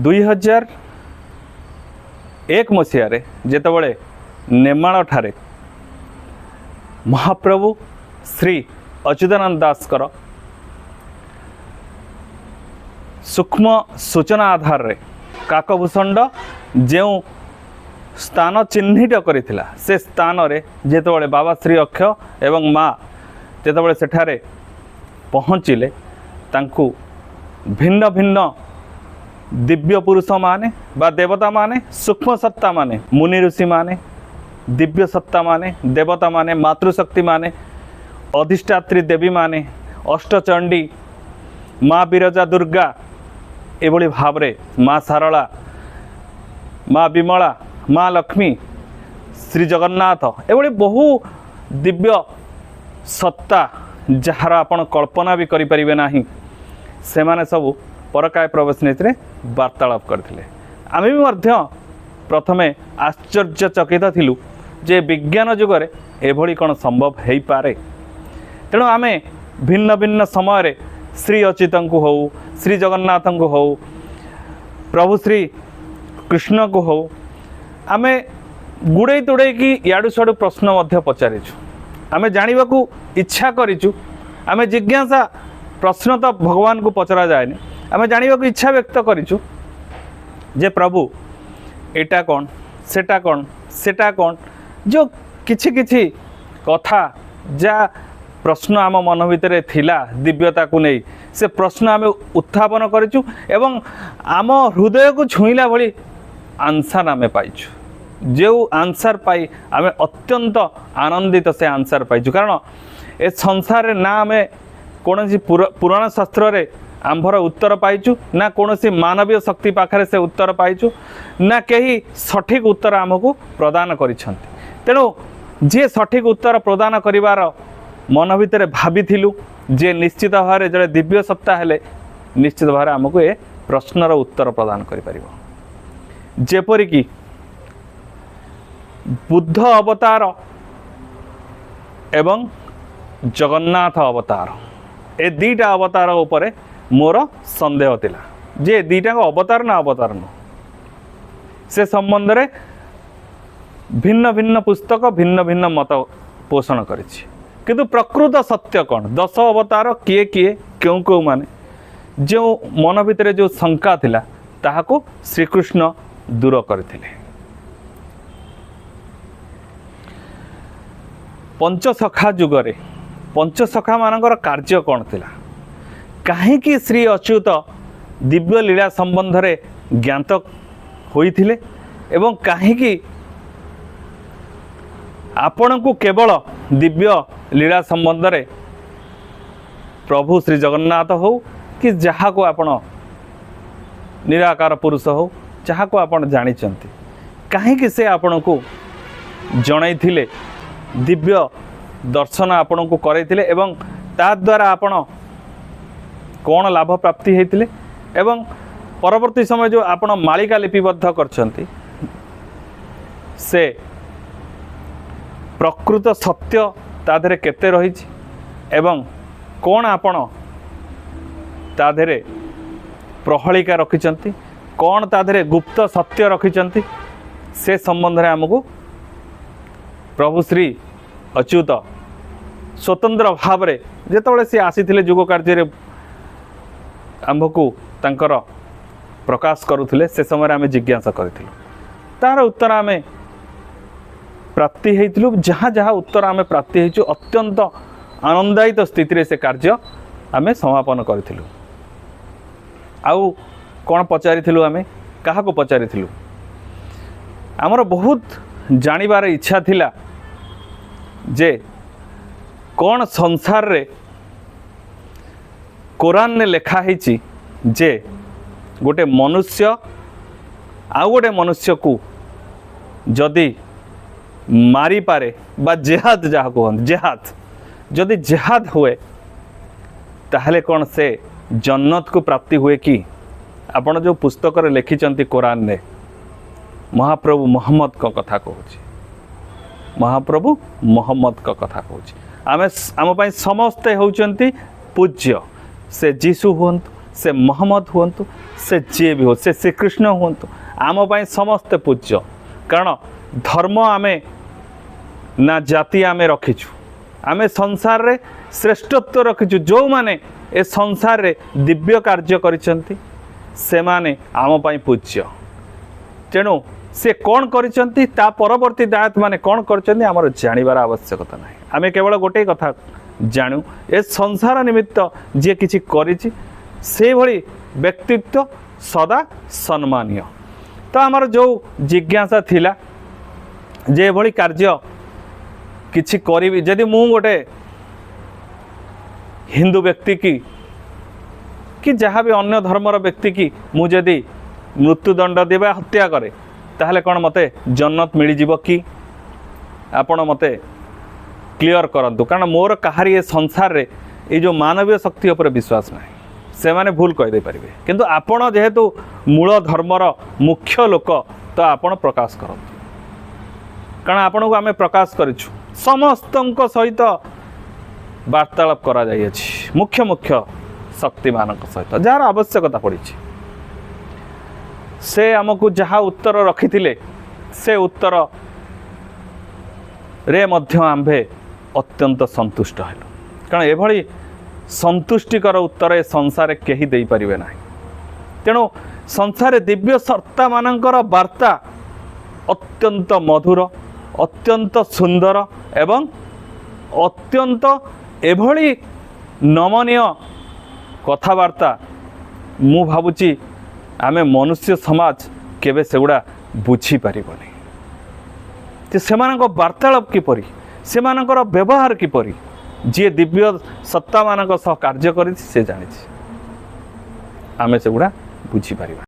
2001 मसीह जेतबले नेमाल ठारे महाप्रभु श्री अच्युतानंद दास सूक्ष्म सूचना आधार रे काकभूषण जो स्थान चिन्हित करिथिला से स्थान रे जेतबले बाबा श्री अक्षय एवं माँ जेतबले सेठारे पहुँचिले तांकु भिन्न भिन्न दिव्य पुरुष माने बा देवता माने सूक्ष्म सत्ता माने मुनि ऋषि माने दिव्य सत्ता माने देवता माने मातृशक्ति माने अधिष्ठात्री देवी माने अष्टचंडी माँ बिरजा दुर्गा एभली भाव रे माँ सारला माँ विमला माँ लक्ष्मी श्री जगन्नाथ एभली बहु दिव्य सत्ता जार आपण कल्पना भी करि परिबे नाही से माने सब परकाय प्रवेश नीति वार्तालाप करथिले। आमे भी मध्य प्रथमे आश्चर्यचकित थिलु जे विज्ञान जुगरे एभली कौन संभव हो पारे। तेणु आमे भिन्न भिन्न समय श्री अच्युत को हो श्री जगन्नाथ को हो प्रभु श्री कृष्ण को हो आमे गुड़े तुड़े कि याडू साडू प्रश्न मध्य पचारिछु आमे जानिबा को इच्छा करिछु आमे जिज्ञासा प्रश्न तो भगवान को पचरा जाएनि आमे जानिबा को इच्छा व्यक्त करिछु जे प्रभु एटा कौन सेटा कौन जो किछि किछि कथा जा प्रश्न आम मन भितर थिला दिव्यता को नहीं से प्रश्न आम उत्थापन करिछु एवं आम हृदय को छुईला भली आंसर आम पाइछु जो आंसर पाई आम अत्यंत आनंदित से आंसर पाइछु कारण ए संसार ना आम कौन पुराण शास्त्र रे आंभर उत्तर पाइछु ना कौन मानवीय शक्ति पाखरे से उत्तर पाइछु ना कहीं सठिक उत्तर आमको प्रदान करिसंती। तेणु जे सठिक उत्तर प्रदान करिवार मन भितर भाविथिलु जे निश्चित भाव में जड़े दिव्य सत्ता हेले निश्चित भाव आमको ए प्रश्नर उत्तर प्रदान करिपारिबो। जेपरिक बुद्ध अवतार एवं जगन्नाथ अवतार ए दीटा अवतार उपरे मोर संदेह थिला जे दीटा अवतार ना अवतार न से संबंध रे भिन्न भिन्न पुस्तक भिन्न भिन्न मत पोषण करिछि किंतु प्रकृत सत्य कौन 10 अवतार किए किए क्यों क्यों माने जो मन भितर जो शंका थिला ताहाको श्रीकृष्ण दूर करथिले। पंचसखा जुगरे पंचसखा मानकर कार्य कौन थिला कहीं श्री अच्युत दिव्य लीला संबंध रे ज्ञात होइथिले एवं कहीं आपण को केवल दिव्य लीला संबंध रे प्रभु श्री जगन्नाथ हो कि जहाँ को आपण निराकार पुरुष हो जहाँ को आपण जानिचंती कहीं से आपण को जनईथिले दिव्य दर्शन आपण को करैथिले एवं ता द्वारा आपण कौन लाभ प्राप्ति होइथिले एवं परवर्ती समय जो आपण मालिका लिपिबद्ध करछंती से प्रकृत सत्य ताधरे केते रही एवं कौन आपण ताधरे प्रहलिका रखिचंती कौन ताधरे गुप्त सत्य रखिचंती से संबंध में आमको प्रभु श्री अच्युत स्वतंत्र भाव रे जेतबले से आसीथिले जुग कार्य आंभको तांकर प्रकाश करुथिले से समय आम जिज्ञासा करिथिलु तार उत्तर आम प्राप्ति हेइथिलु जहाँ जहाँ उत्तर आम प्राप्ति हेइछु अत्यंत आनंदायित स्थिति से कार्य आम समापन करिथिलु। आउ कौन पचारिथिलु आम काहा को पचारिथिलु आमर बहुत जानिबार इच्छा थिला जे कौन संसार रे कुरान ने लेखा है जे गोटे मनुष्य आउ गोटे मनुष्य को जदि मारी पारे बा जेहाद जहाँ कहते जेहाद जदि जेहाद हुए ताहले कौन से जन्नत को प्राप्ति हुए कि आपण जो पुस्तक रे लिखिचंती कुरान ने महाप्रभु मोहम्मद को कथा कहूँ महाप्रभु मोहम्मद को कथा कहूँ आम आम समस्ते होउचंती पूज्य से जीशु हुंतु से मोहम्मद हुंतु से जी भी हो से श्रीकृष्ण हुंतु आम पाई समस्ते पूज्य कारण धर्म आमे ना जाति आमे रखीचु आमे संसार रे श्रेष्ठत्व रखीचु जो माने ए संसार रे दिव्य कार्य करिसंती से माने आम पाई पूज्य तेणु से कौन करिसंती ता परवर्ती दायत माने कौन करिसंती हमर जानिबार आवश्यकता नाही आमे केवल गोटे कथा जानू ए संसार निमित्त जे किछि करिछि से भली व्यक्तित्व सदा सम्मानीय तो आमर जो जिज्ञासा थिला जे भली कार्य किछि करिवि जदि मु गोटे हिंदू व्यक्ति कि जहाँ भी अन्य धर्मर व्यक्ति की मु जदि मृत्युदंड देवा हत्या करे ताहले कौन मते जन्नत मिल जीव कि आपण मते क्लियर करंतु कारण मोर कहारी ए संसार रे ये जो मानवीय शक्ति उपर विश्वास ना से माने भूल कहीदे पारे किंतु आपण जेहेतु मूल धर्मर मुख्य लोक तो आपण प्रकाश करंतु कारण आपण को आमे प्रकाश करिछु समस्त सहित वार्तालाप करा जाई अछि मुख्य मुख्य शक्ति मानक सहित जार आवश्यकता पड़ी से आमको जहाँ उत्तर रखी से उत्तर रे मध्य आम्भे अत्यंत संतुष्ट हेलु कारण एभली संतुष्टिकर उत्तर ए संसार केही देई परिबे नाही तेणु संसार दिव्य सत्ता मानकर वार्ता अत्यंत मधुर अत्यंत सुंदर एवं अत्यंत एभली नमनीय कथबार्ता मु भावुची आमे मनुष्य समाज केबे सेगुड़ा बुझी पारिबनी से वार्तालाप किपरि सेमानकर व्यवहार किपरि जी दिव्य सत्ता मानक सह कार्य करि से जानि आमे सेगुड़ा बुझी पारिबा।